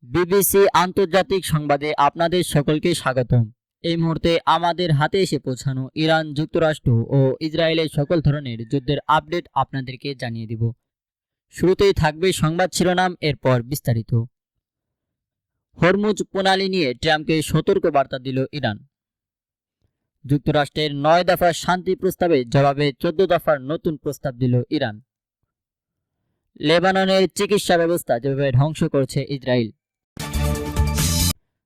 BBC আন্তর্জাতিক সংবাদে আপনাদের সকলকে স্বাগতম। এই মুহূর্তে আমাদের হাতে এসে পৌঁছানো ইরান, যুক্তরাষ্ট্র ও ইসরায়েলের সকল ধরনের যুদ্ধের আপডেট আপনাদেরকে জানিয়ে দিব। শুরুতেই থাকবে সংবাদ শিরোনাম, এরপর বিস্তারিত। হরমুজ প্রণালী নিয়ে ট্রাম্পকে সতর্ক বার্তা দিল ইরান। যুক্তরাষ্ট্রের 9 দফার শান্তি প্রস্তাবে জবাবে 14 দফার নতুন প্রস্তাব দিল ইরান। লেবাননের চিকিৎসা ব্যবস্থা যেভাবে ধ্বংস করছে ইসরায়েল।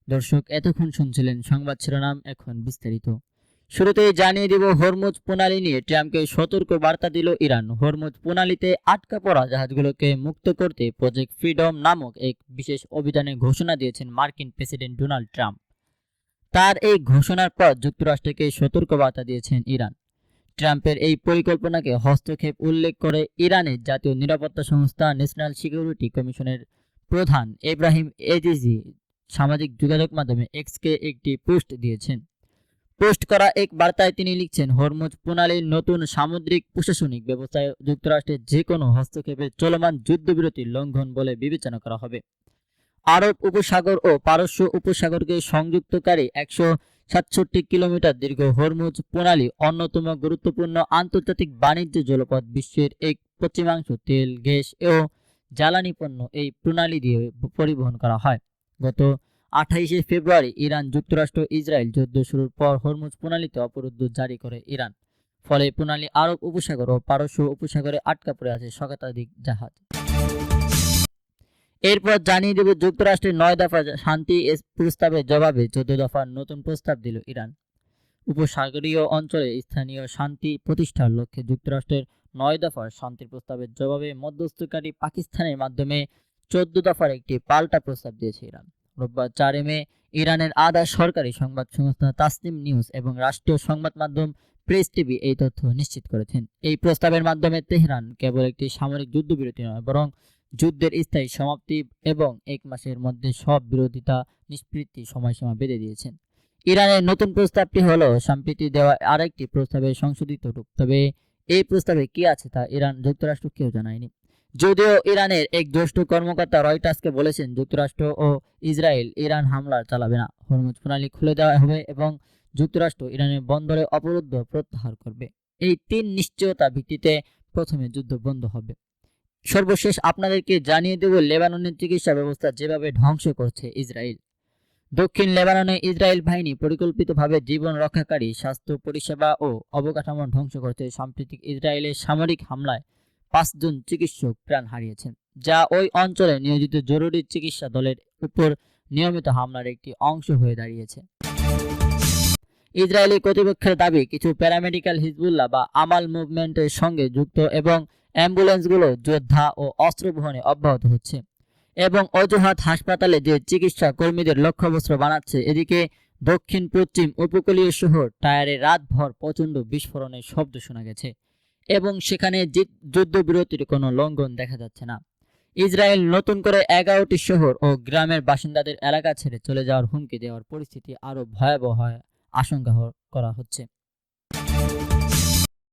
দর্শক, এতক্ষণ শুনছিলেন সংবাদ শিরোনাম, এখন বিস্তারিত। শুরুতেই জানিয়ে দিব হরমুজ প্রণালী নিয়ে ট্রাম্পকে সতর্ক বার্তা দিল ইরান। হরমুজ প্রণালীতে আটকা পড়া জাহাজগুলোকে মুক্ত করতে প্রজেক্ট ফ্রিডম নামক এক বিশেষ অভিযানের ঘোষণা দিয়েছেন মার্কিন প্রেসিডেন্ট ডোনাল্ড ট্রাম্প। তার এই ঘোষণার পর যুক্তরাষ্ট্রকে সতর্ক বার্তা দিয়েছেন ইরান। ট্রাম্পের এই পরিকল্পনাকে হস্তক্ষেপ উল্লেখ করে ইরানের জাতীয় নিরাপত্তা সংস্থা ন্যাশনাল সিকিউরিটি কমিশনের প্রধান এব্রাহিম এজিজি সামাজিক যোগাযোগ মাধ্যমে এক্সকে একটি পোস্ট দিয়েছেন। পোস্ট করা এক বার্তায় তিনি লিখছেন, হরমুজ প্রণালীর নতুন সামুদ্রিক প্রশাসনিক ব্যবস্থায় যুক্তরাষ্ট্রের যে কোনো হস্তক্ষেপের চলমান যুদ্ধবিরতির লঙ্ঘন বলে বিবেচনা করা হবে। আরব উপসাগর ও পারস্য উপসাগরকে সংযুক্তকারী 167 কিলোমিটার দীর্ঘ হরমুজ প্রণালী অন্যতম গুরুত্বপূর্ণ আন্তর্জাতিক বাণিজ্য জলপথ। বিশ্বের এক পশ্চিমাংশ তেল, গ্যাস ও জ্বালানি পণ্য এই প্রণালী দিয়ে পরিবহন করা হয়। গত 28শে ফেব্রুয়ারি ইরান, যুক্তরাষ্ট্র, ইসরায়েল যুদ্ধ শুরুর পর হরমুজ প্রণালীতে অবরোধ জারি করে ইরান। ফলে প্রণালী আরব উপসাগর ও পারস্য উপসাগরে আটকা পড়ে আছে শতাধিক জাহাজ। এরপর জানিয়ে দেব যুক্তরাষ্ট্রের 9 দফা শান্তি প্রস্তাবের জবাবে 14 দফার নতুন প্রস্তাব দিল ইরান। উপসাগরীয় অঞ্চলে স্থানীয় শান্তি প্রতিষ্ঠার লক্ষ্যে যুক্তরাষ্ট্রের 9 দফার শান্তি প্রস্তাবের জবাবে মধ্যস্থকারী পাকিস্তানের মাধ্যমে 14 দফার একটি পাল্টা প্রস্তাব দিয়েছে ইরান। রোববার 4 মে ইরানের আধা সরকারি সংবাদ সংস্থা তাসনিম নিউজ এবং রাষ্ট্রীয় সংবাদ মাধ্যম প্রেস টিভি এই তথ্য নিশ্চিত করেছেন। এই প্রস্তাবের মাধ্যমে তেহরান কেবল একটি সামরিক যুদ্ধবিরতি নয়, বরং যুদ্ধের স্থায়ী সমাপ্তি এবং 1 মাসের মধ্যে সব বিরোধিতা নিষ্পত্তির সময়সীমা বেঁধে দিয়েছেন। ইরানের নতুন প্রস্তাবটি হলো সম্প্রতি দেওয়া আরেকটি প্রস্তাবের সংশোধিত রূপ। তবে এই প্রস্তাবে কি আছে তা ইরান, যুক্তরাষ্ট্র কেউ জানায়নি। যদিও ইরানের এক জ্যেষ্ঠ কর্মকর্তা রয়টার্সকে বলেছেন, যুক্তরাষ্ট্র ও ইসরায়েল ইরান হামলা চালাবে না, হরমুজ প্রণালী খুলে দেওয়া হবে এবং যুক্তরাষ্ট্র ইরানের বন্দরে অবরোধ প্রত্যাহার করবে। এই 3 নিশ্চয়তা ভিত্তিতে প্রথমে যুদ্ধ বন্ধ হবে। সর্বশেষ আপনাদেরকে জানিয়ে দেব লেবাননের চিকিৎসা ব্যবস্থা যেভাবে ধ্বংস করছে ইসরায়েল। দক্ষিণ লেবাননে ইসরায়েল বাহিনী পরিকল্পিতভাবে জীবন রক্ষাকারী স্বাস্থ্য পরিষেবা ও অবকাঠামো ধ্বংস করতে সাম্প্রতিক ইসরায়েলের সামরিক হামলায় 5 জন চিকিৎসক প্রাণ হারিয়েছেন, যা ওই অঞ্চলে নিয়োজিত জরুরি চিকিৎসা দলের উপর নিয়মিত হামলার একটি অংশ হয়ে দাঁড়িয়েছে। ইসরায়েলি কর্তৃপক্ষের দাবি, কিছু প্যারামেডিক্যাল হিজবুল্লাহ বা আমাল মুভমেন্টের সঙ্গে যুক্ত এবং অ্যাম্বুলেন্সগুলো যোদ্ধা ও অস্ত্র বহনে অব্যাহত হচ্ছে এবং অজুহাত হাসপাতালে যে চিকিৎসা কর্মীদের লক্ষ্যবস্ত্র বানাচ্ছে। এদিকে দক্ষিণ পশ্চিম উপকূলীয় শহর টায়ারে রাতভর প্রচণ্ড বিস্ফোরণের শব্দ শোনা গেছে এবং সেখানে যুদ্ধবিরতির কোনো লঙ্ঘন দেখা যাচ্ছে না। ইসরায়েল নতুন করে 11টি শহর ও গ্রামের বাসিন্দাদের এলাকা ছেড়ে চলে যাওয়ার হুমকি দেওয়ার পরিস্থিতি আরও ভয়াবহ আশঙ্কা করা হচ্ছে।